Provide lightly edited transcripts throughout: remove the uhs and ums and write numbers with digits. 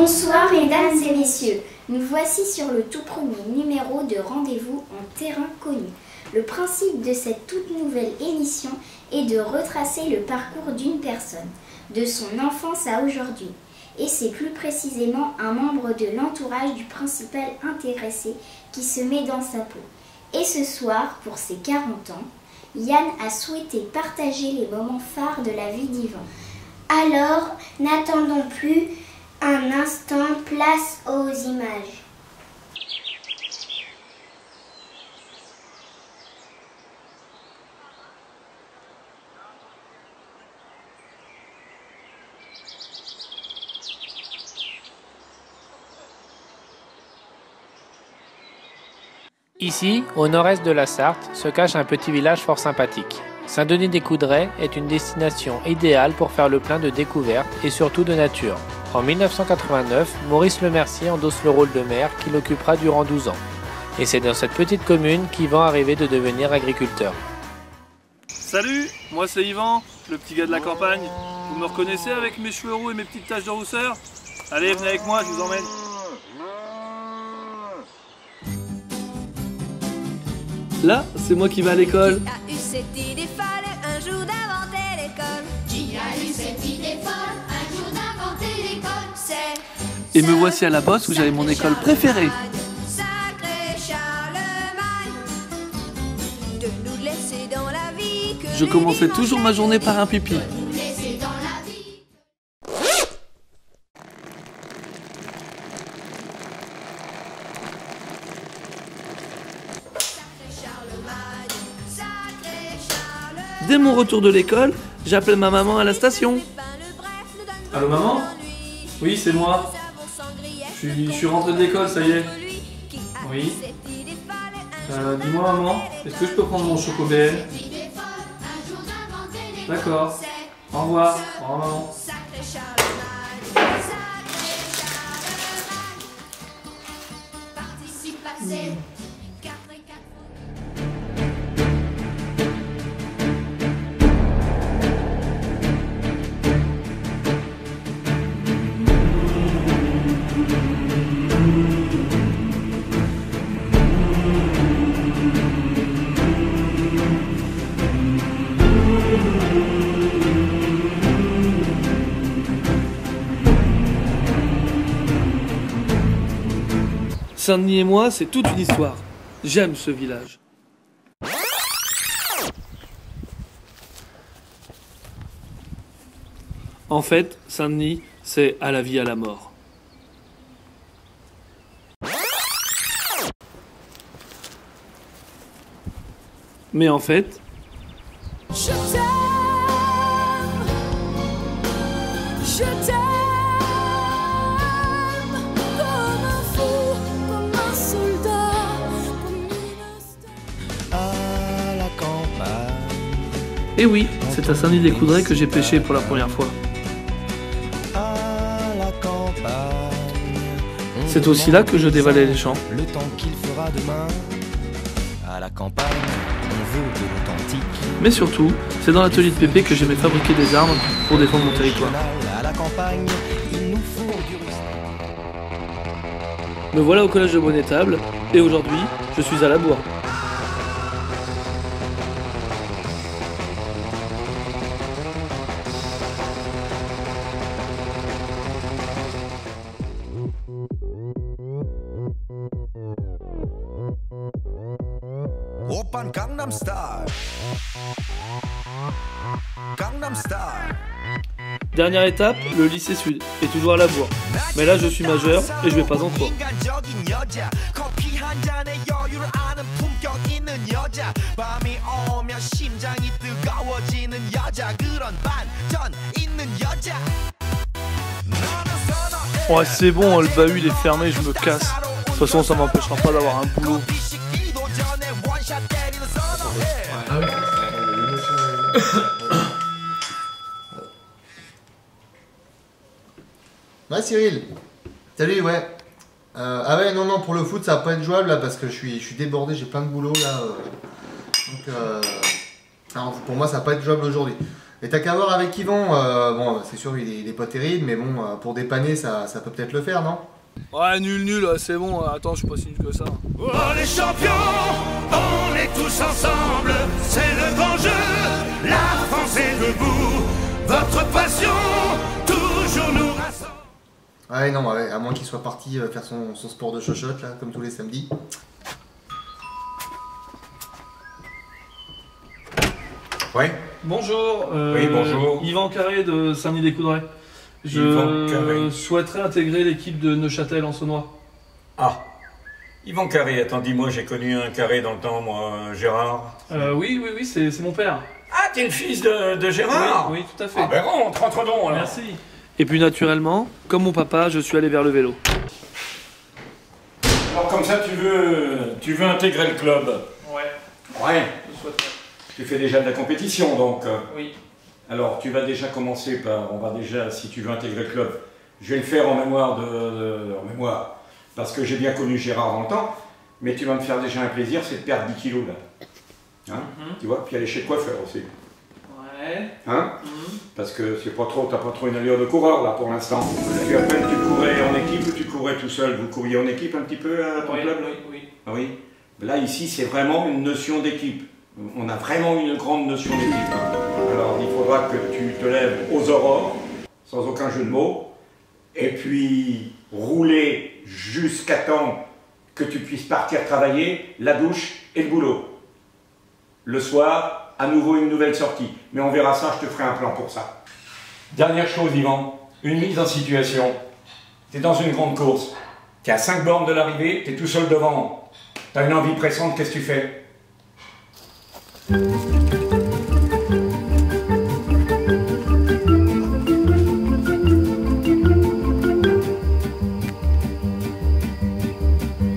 Bonsoir mesdames et messieurs, nous voici sur le tout premier numéro de Rendez-vous en terrain connu. Le principe de cette toute nouvelle émission est de retracer le parcours d'une personne, de son enfance à aujourd'hui. Et c'est plus précisément un membre de l'entourage du principal intéressé qui se met dans sa peau. Et ce soir, pour ses 40 ans, Yann a souhaité partager les moments phares de la vie d'Yvan. Alors, n'attendons plus un instant, place aux images. Ici, au nord-est de la Sarthe, se cache un petit village fort sympathique. Saint-Denis-des-Coudrais est une destination idéale pour faire le plein de découvertes et surtout de nature. En 1989, Maurice Lemercier endosse le rôle de maire qu'il occupera durant 12 ans. Et c'est dans cette petite commune qu'Yvan arrivait de devenir agriculteur. Salut, moi c'est Yvan, le petit gars de la campagne. Vous me reconnaissez avec mes cheveux roux et mes petites taches de rousseur? Allez, venez avec moi, je vous emmène. Là, c'est moi qui vais à l'école. Qui a eu cette idée folle un jour d'inventer l'école? Qui a eu cette idée folle un jour d'inventer l'école? Et me voici à la Bosse où j'avais mon école préférée. Sacré Charlemagne, de nous laisser dans la vie que Je commençais toujours ma journée par un pipi. nous laisser dans la vie. Sacré Charlemagne, sacré Charlemagne. Dès mon retour de l'école, j'appelle ma maman à la station. Allô maman? Oui, c'est moi. Je suis rentré de l'école, ça y est. Oui. Dis-moi maman, est-ce que je peux prendre mon choco-BL? D'accord. Au revoir. Au revoir maman. Saint-Denis et moi, c'est toute une histoire. J'aime ce village. En fait, Saint-Denis, c'est à la vie, à la mort. Mais en fait, Je t'aime, je t'aime comme un fou, comme un soldat, comme une star. À la campagne, eh oui, c'est à Saint-Denis-des-Coudrais que j'ai pêché pour la première fois. à la campagne, on C'est aussi là que je dévalais les champs. le temps qu'il fera demain. À la campagne, on veut de l'authentique. Mais surtout, c'est dans l'atelier de Pépé que j'aimais fabriquer des armes pour défendre mon territoire. À la campagne, il nous faut du rustique. Me voilà au collège de Bonnétable, et aujourd'hui, je suis à la bourre. Oppan Gangnam Style. Gangnam Style. Dernière étape, le lycée sud, et toujours à la bourre. Mais là, je suis majeur, et je vais pas en cours. 인간적인 여자, 커피 한 잔에 여유를 아는 품격 있는 여자, 밤이 오면 심장이 뜨거워지는 여자, 그런 반전 있는 여자. Ouais, c'est bon, le bahut il est fermé, je me casse. De toute façon, ça m'empêchera pas d'avoir un boulot. Ouais Cyril, salut, ouais. Ah ouais, non, pour le foot ça va pas être jouable là parce que je suis débordé, j'ai plein de boulot là. Donc, alors, pour moi ça va pas être jouable aujourd'hui. Et t'as qu'à voir avec Yvan, bon c'est sûr il est pas terrible, mais bon pour dépanner ça peut peut-être le faire, non? Ouais, nul, c'est bon, attends, je suis pas si nul que ça. Oh les champions, on est tous ensemble, c'est le grand jeu, la France est debout, votre passion toujours nous rassemble. Ouais non, ouais, à moins qu'il soit parti faire son sport de chochotte là, comme tous les samedis. Ouais. Bonjour, Oui, bonjour. Yvan Carré de Saint-Denis-des-Coudray. Je souhaiterais intégrer l'équipe de Neuchâtel en Saônois. Ah, Yvan Carré, attends, dis-moi, j'ai connu un Carré dans le temps, moi, Gérard. Oui, c'est mon père. Ah, t'es le fils de Gérard? Oui, tout à fait. Ah ben rentre donc alors. Merci. Et puis naturellement, comme mon papa, je suis allé vers le vélo. Alors comme ça, tu veux intégrer le club? Ouais. Je souhaiterais. Tu fais déjà de la compétition, donc. Oui. Alors, tu vas déjà commencer par, si tu veux intégrer le club, je vais le faire en mémoire en mémoire, parce que j'ai bien connu Gérard dans le temps, mais tu vas me faire déjà un plaisir, c'est de perdre 10 kilos, là. Hein? Tu vois, puis aller chez le coiffeur aussi. Ouais. Hein? Parce que c'est pas trop, t'as pas trop une allure de coureur, là, pour l'instant. Puis après, tu courais en équipe ou tu courais tout seul? Vous couriez en équipe un petit peu à ton club? Oui. Ah oui. Là, ici, c'est vraiment une notion d'équipe. On a vraiment une grande notion d'équipe. Hein. Alors, il faudra que tu te lèves aux aurores, sans aucun jeu de mots, et puis rouler jusqu'à temps que tu puisses partir travailler, la douche et le boulot. Le soir, à nouveau une nouvelle sortie. Mais on verra ça, je te ferai un plan pour ça. Dernière chose, Yvan, une mise en situation. Tu es dans une grande course, tu es à 5 bornes de l'arrivée, tu es tout seul devant. Tu as une envie pressante, qu'est-ce que tu fais?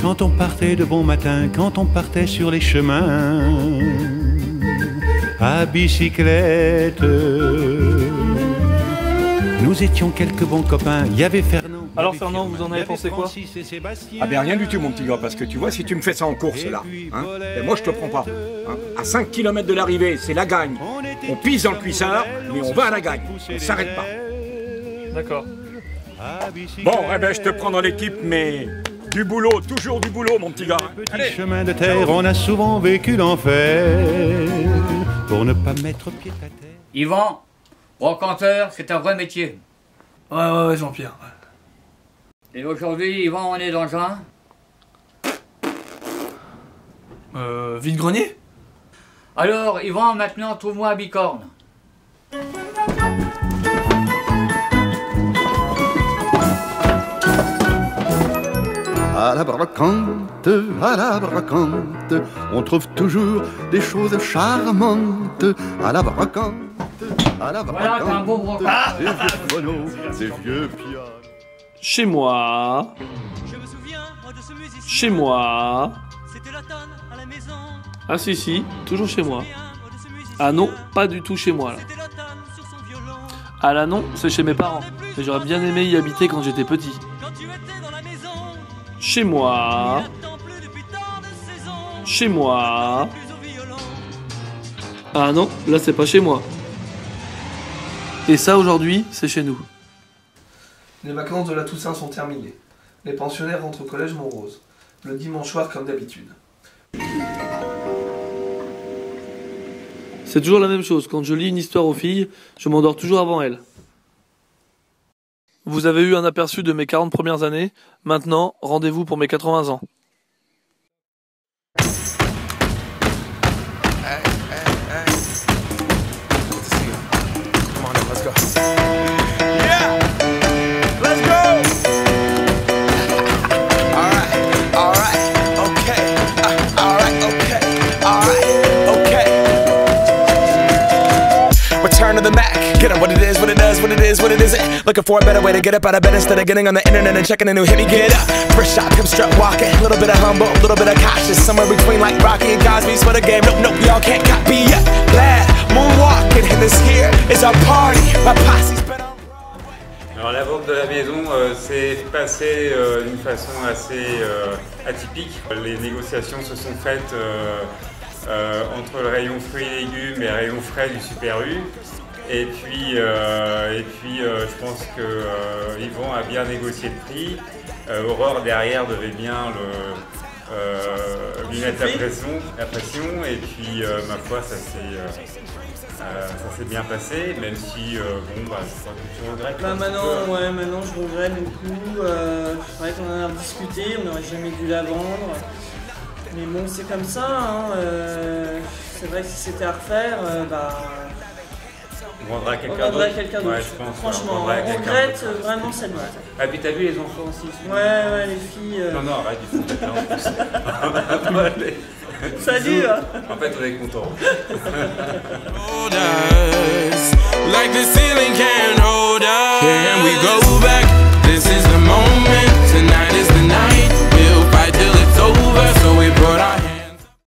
Quand on partait de bon matin, quand on partait sur les chemins à bicyclette, nous étions quelques bons copains. Il y avait Fernand. Alors Fernand, vous en avez pensé quoi? Ah ben rien du tout mon petit gars, parce que tu vois, si tu me fais ça en course là, hein, ben moi je te prends pas. Hein. À 5 km de l'arrivée, c'est la gagne. On pisse dans le cuissard, mais on va à la gagne. On s'arrête pas. D'accord. Bon, eh ben je te prends dans l'équipe, mais du boulot, toujours du boulot mon petit gars. Petit chemin de terre, on a souvent vécu l'enfer pour ne pas mettre pied à terre. Yvan, brocanteur, c'est un vrai métier. Ouais, Jean-Pierre. Ouais. Et aujourd'hui, Yvan, on est dans un... Vide-grenier? Alors, Yvan, maintenant, trouve-moi à Bicorne. À la brocante, on trouve toujours des choses charmantes. À la brocante, Voilà, t'as un beau brocante. des vieux phonos, des vieux pianos. Chez moi. Chez moi. Ah si, toujours chez moi. Ah non, pas du tout chez moi là. Ah là non, c'est chez mes parents. Mais j'aurais bien aimé y habiter quand j'étais petit. Chez moi. Chez moi. Ah non, là c'est pas chez moi. Et ça aujourd'hui, c'est chez nous. Les vacances de la Toussaint sont terminées. Les pensionnaires rentrent au collège Montrose. Le dimanche soir comme d'habitude. C'est toujours la même chose. Quand je lis une histoire aux filles, je m'endors toujours avant elles. Vous avez eu un aperçu de mes 40 premières années. Maintenant, rendez-vous pour mes 80 ans. The Mac, get up what it is, what it does, what it is, what it isn't. Looking for a better way to get up out of bed instead of getting on the internet and checking a new hit. Me get up, first shot, come strut walking. A little bit of humble, a little bit of cautious. Somewhere between like Rocky and Cosby's for the game. Nope, y'all can't copy yet. Glad moonwalking, and this here is our party. My posse's been on. Alors la vente de la maison s'est passée d'une façon assez atypique. Les négociations se sont faites entre le rayon fruits et légumes et le rayon frais du Super U. Et puis je pense que Yvon a bien négocié le prix. Aurore derrière devait bien lui mettre la pression. Et puis ma foi, ça s'est bien passé, même si bon bah je crois que tu regrettes. Bah maintenant je regrette beaucoup. C'est vrai qu'on en a discuté, on n'aurait jamais dû la vendre. Mais bon, c'est comme ça, hein. C'est vrai que si c'était à refaire, on vendra quelqu'un d'autre. Ouais, je pense. Franchement, on regrette vraiment cette boîte. Ah, puis t'as vu les enfants aussi? Ouais, les filles. Non, arrête, ils font ça en plus. Salut! En fait, on est contents. Like the ceiling can't hold us. Can we go back? This is the moment. Tonight is the night. We'll fight.